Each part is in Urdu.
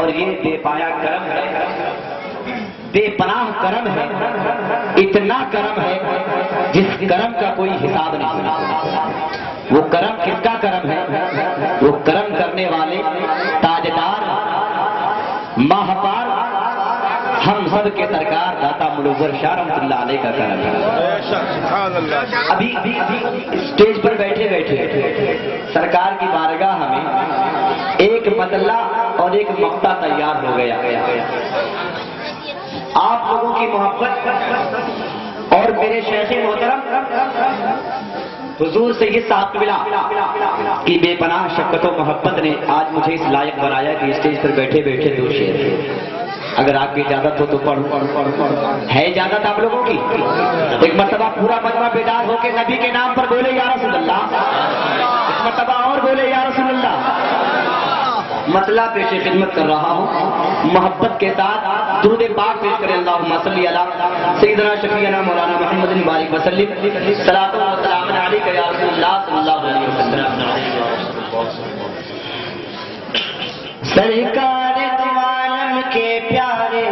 اور یہ بے پایا کرم ہے، بے پناہ کرم ہے، اتنا کرم ہے جس کرم کا کوئی حساب نہیں۔ وہ کرم کس کا کرم ہے؟ وہ کرم کرنے والے تاجدار ماہپار ہم سب کے سرکار داتا منور شاہ رحمۃ اللہ علیہ کا کرم ہے۔ ابھی اسٹیج پر بیٹھے بیٹھے سرکار کی بارگاہ میں ایک مطلع اور ایک مقطع تیار ہو گیا۔ آپ لوگوں کی محبت اور میرے شیخ محترم حضور سید صاحب قبلہ کی بے پناہ شفقت و محبت نے آج مجھے اس لائق بنایا کہ اسٹیج پر بیٹھے بیٹھے دو شعر، اگر آپ کی اجازت ہو تو پڑھوں۔ ہے اجازت آپ لوگوں کی؟ ایک مرتبہ پورا مجمع بیدار ہو کے نبی کے نام پر بولے یا رسول اللہ، ایک مرتبہ اور بولے یا رسول اللہ۔ مسئلہ پیش خدمت کر رہا ہوں، محبت کے ساتھ درود پاک پیش کریں۔ اللہم صلی علی سیدنا شفیعنا مولانا محمد بارک وسلم، صلاۃ و سلام علیک یا رسول اللہ صلی اللہ علیہ وسلم۔ سرکار دو عالم کے پیارے،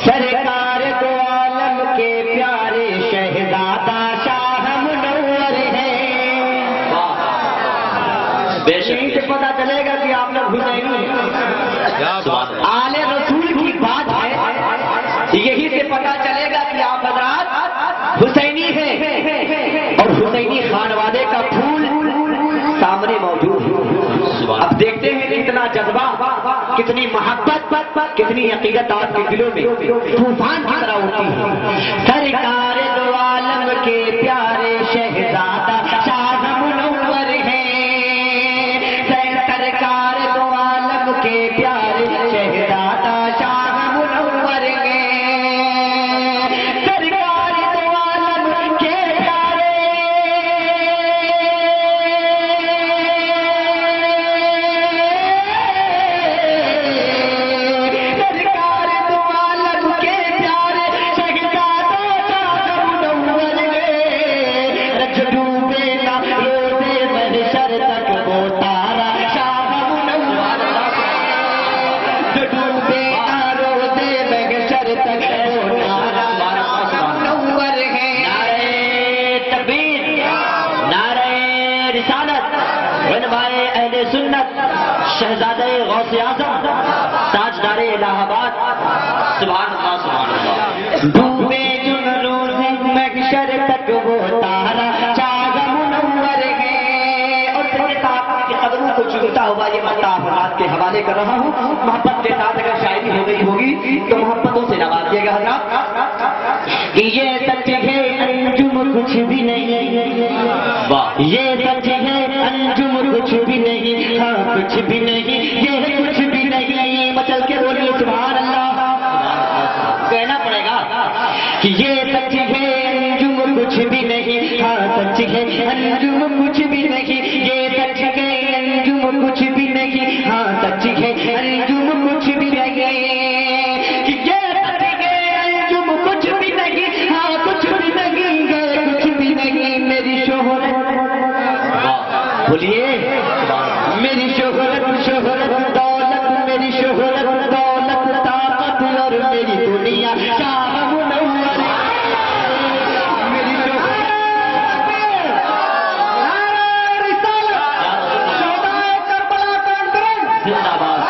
سرکار دو عالم کے پیارے، شہزادہ شاہ منور ہے۔ بے شک سے پتہ چلے گا کہ آپ لوگ حسینی ہیں۔ آل رسول کی بات ہے، یہی سے پتہ چلے گا کہ آپ حضرات حسینی ہیں، اور حسینی خانوادے کا پھول سامنے موجود ہے۔ اب دیکھتے ہیں کتنا جذبہ، کتنی محبت، کتنی عقیدت آپ کے دلوں میں طوفان کی طرح اٹھتی ہے۔ سرکار دو عالم کے پیارے، شہزادہ شاہ منور ہے۔ سرکار دو عالم کے پیارے، شہزادہ شاہ منور ہے۔ سرکار دو عالم کے پیارے، سرکار دو عالم کے پیارے، شہزادہ شاہ منور ہے۔ رج ڈوبے نہ روزے محشر تک وہ تارا شاہ منور ہے۔ ڈوبے نہ روزے محشر تک وہ تارا شاہ منور ہے۔ نعرہ تکبیر، نعرہ رسالت، علمائے اہل سنت، شہزادہ غوث اعظم، تاجدار الہ آباد، سبحان اللہ سبحان اللہ۔ ڈوبے جن روزے محشر تک وہ تارا شاہ منور ہے۔ اور کی قدموں کو چومتا ہوا یہ مقطع حضرات کے حوالے کر رہا ہوں۔ محبت کے ساتھ اگر شاعری ہو گئی ہوگی تو محبتوں سے نوازیے گا حضرات۔ یہ سچ ہے انجم کچھ بھی نہیں، یہ سچ ہے انجم کچھ بھی نہیں، ہاں کچھ بھی نہیں، یہ کچھ بھی نہیں۔ مچل کے بولیے سبحان اللہ، کہنا پڑے گا کہ یہ سچ ہے انجم کچھ بھی نہیں، ہاں سچ ہے انجم کچھ بھی نہیں، یہ سچ ہے انجم کچھ بھی نہیں، ہاں سچ ہے انجم کچھ بھی نہیں۔ یہ سچ ہے انجم کچھ بھی نہیں، ہاں کچھ بھی نہیں، یہ کچھ بھی نہیں۔ میری شہرت بولیے، میری شہرت، شہرت دولت، میری شہرت دولت طاقت، اور میری دنیا شاہ منور ہے۔ میری شہرت زندہ باد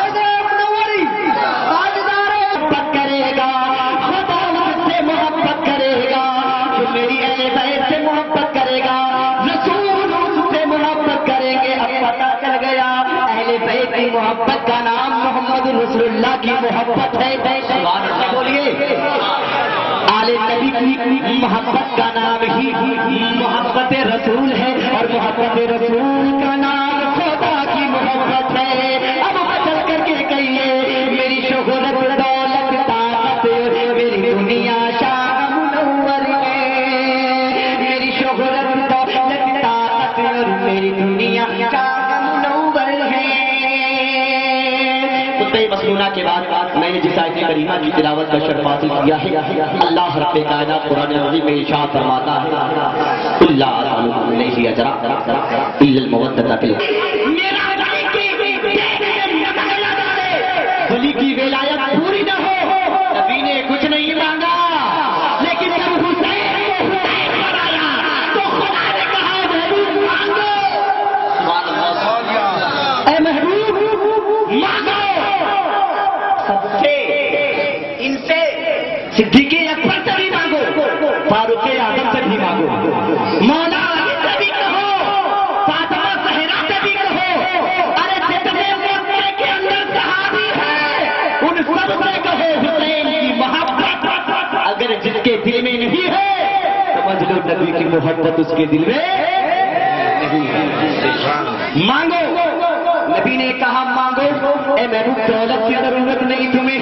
محبت کرے گا، خدا سے محبت کرے گا، جو میری اہل بیت سے محبت کرے گا، رسول سے محبت کریں گے۔ اب پتہ چل گیا اہل بیت کی محبت کا نام محمد رسول اللہ کی محبت ہے۔ بولیے، آل نبی کی محبت کا نام ہی محبت رسول ہے، اور محبت رسول کا نام خدا کی محبت ہے۔ اب چل کر کے کہیے، میری شہرت دولت طاقت، میری دنیا شاہ منور ہے۔ میری شہرت دولت طاقت، اور میری دنیا شاہ منور ہے۔ خطبہ مسنونہ کے بعد میں نے جس آیت کریمہ کی تلاوت کا شرف حاصل کیا ہے، اللہ رب کائنات قرآن عظیم میں ارشاد فرماتا ہے، قل لا اسألکم علیہ اجرا الا المودۃ فی القربى۔ اے محبوب مانگو سب سے، ان سے صدیق اکبر سے بھی مانگو، فاروق اعظم سے بھی مانگو، مولا علی سے بھی کہو، فاطمہ زہرا سے بھی کہو، ارے جتنے مکے کے اندر صحابی ہیں ان سب سے کہو حسین کی محبت اگر جس کے دل میں نہیں ہے سمجھ لو نبی کی محبت اس کے دل میں نہیں ہے۔ مانگو، نبی نے کہا مانگو، اے محبوب دولت کی ضرورت نہیں تمہیں،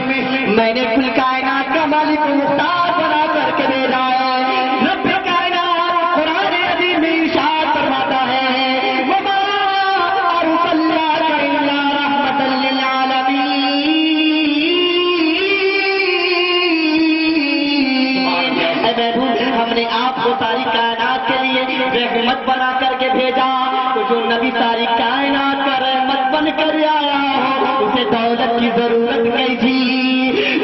میں نے کل کائنات کا مالک مختار بنا کر کے بھیجا ہے۔ رب کائنات قرآن عظیم میں ارشاد فرماتا ہے وما ارسلناک الا رحمۃ للعالمین، اے محبوب ہم نے آپ کو ساری کائنات کے لیے رحمت بنا کر کے بھیجا، تو جو نبی ساری کائنات کا رحمت بن کر آیا ہو اسے دولت کی ضرورت نہیں تھی،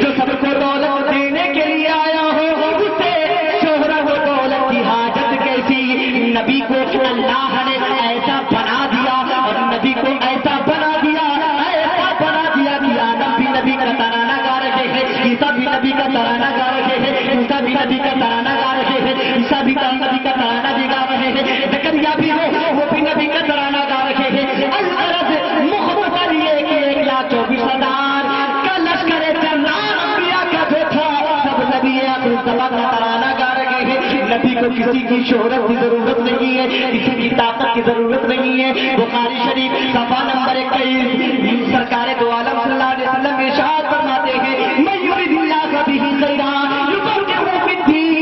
جو سب کو دولت دینے کے لیے آیا ہو اسے شہرت و دولت کی حاجت کیسی؟ نبی کو اللہ نے ایسا بنا دیا اور نبی کو ایسا بنا دیا کہ آدم بھی نبی کا ترانہ گا رہے ہیں، عیسیٰ بھی نبی کا ترانہ گا رہے ہیں، موسیٰ بھی نبی کا ترانہ گا رہے ہیں، عیسیٰ بھی نبی کا ترانہ بھی گا رہے ہیں، زکریا بھی ہو وہ بھی نبی کا ترانہ گا رہے ہیں۔ الغرض مختصر یہ کہ 1,24,000 کا لشکر جنرال انبیاء کا جو تھا سب نبی اکرم کا ترانہ گا رہے ہیں۔ نبی کو کسی کی شہرت کی ضرورت نہیں ہے، کسی کی طاقت کی ضرورت نہیں ہے۔ بخاری شریف صفحہ نمبر 21 سرکار دو عالم صلی اللہ علیہ وسلم ارشاد فرماتے ہیں من یرید اللہ بہ خیرا یفقہہ فی الدین،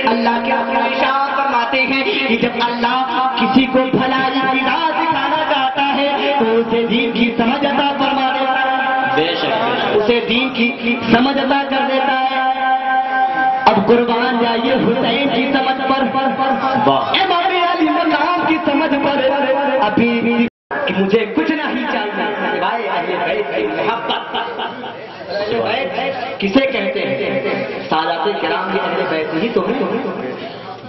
اللہ کے ارشاد فرماتے ہیں کہ جب اللہ کسی کو بھلائی کی راہ دکھانا چاہتا ہے تو اسے دین کی سمجھ عطا فرما دیتا ہے، بے شک اسے دین کی سمجھ عطا کر دیتا ہے۔ اب قربان جائیے حسین کی سمجھ پر، امام علی مقام کی سمجھ پر، ابھی کہ مجھے کچھ نہیں چاہیے سوائے اہل بیت کی محبت۔ اہل بیت کسے کہتے ہیں؟ سادات کرام کی اہل بیت ہی تو ہیں،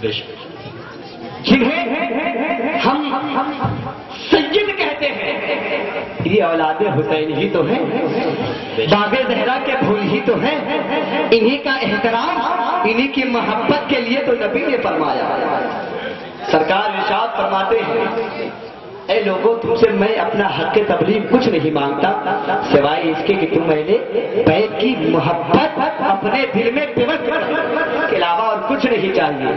بے شک جنہیں ہم سید کہتے ہیں، یہ اولاد حسین ہی تو ہیں، باغ زہرا کے پھول ہی تو ہیں، انہی کا احترام انہی کی محبت کے لیے تو نبی نے فرمایا۔ سرکار ارشاد فرماتے ہیں اے لوگوں تم سے میں اپنا حق تبلیغ کچھ نہیں مانگتا سوائے اس کے کہ تم اہل بیت کی محبت اپنے دل میں پیوست کے علاوہ اور کچھ نہیں چاہیے۔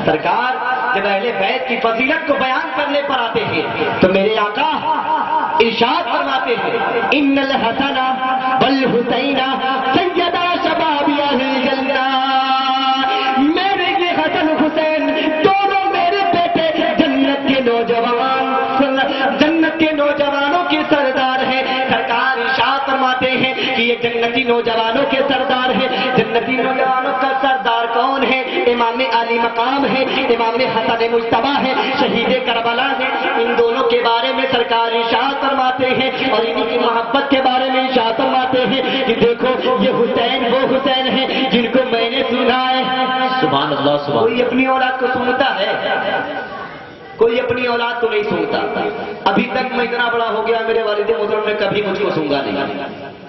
سرکار جب اہل بیت کی فضیلت کو بیان کرنے پر آتے ہیں تو میرے آقا ارشاد فرماتے ہیں ان الحسن والحسین سیدا شباب اہل الجنہ، میرے یہ حسن حسین دونوں میرے بیٹے جنت کے نوجوان، جنت کے نوجوانوں کے سردار ہیں۔ سرکار ارشاد فرماتے ہیں کہ یہ جنتی نوجوانوں کے سردار ہیں۔ جنتی نوجوانوں کا سردار کون ہے؟ امام علی مقام ہے، امام حسن مجتبیٰ ہے، شہید کربلا ہے۔ ان دونوں کے بارے میں سرکار ارشاد فرماتے ہیں اور ان کی محبت کے بارے میں ارشاد فرماتے ہیں کہ دیکھو یہ حسین وہ حسین ہیں جن کو میں نے سنا ہے۔ سبحان اللہ، سبحان۔ کوئی اپنی اولاد کو سنتا ہے؟ کوئی اپنی اولاد کو نہیں سنتا۔ ابھی تک میں اتنا بڑا ہو گیا میرے والد محترم نے کبھی مجھ کو سونگا نہیں۔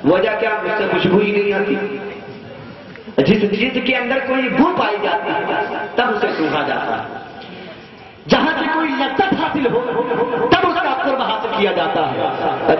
وجہ کیا؟ مجھ سے خوشبو ہی نہیں آتی۔ جس چیز کے اندر کوئی بو پائی جاتی ہے تب اسے سونگا جاتا ہے، جہاں سے کوئی لذت حاصل ہو تب اس کا قرب حاصل کیا جاتا ہے۔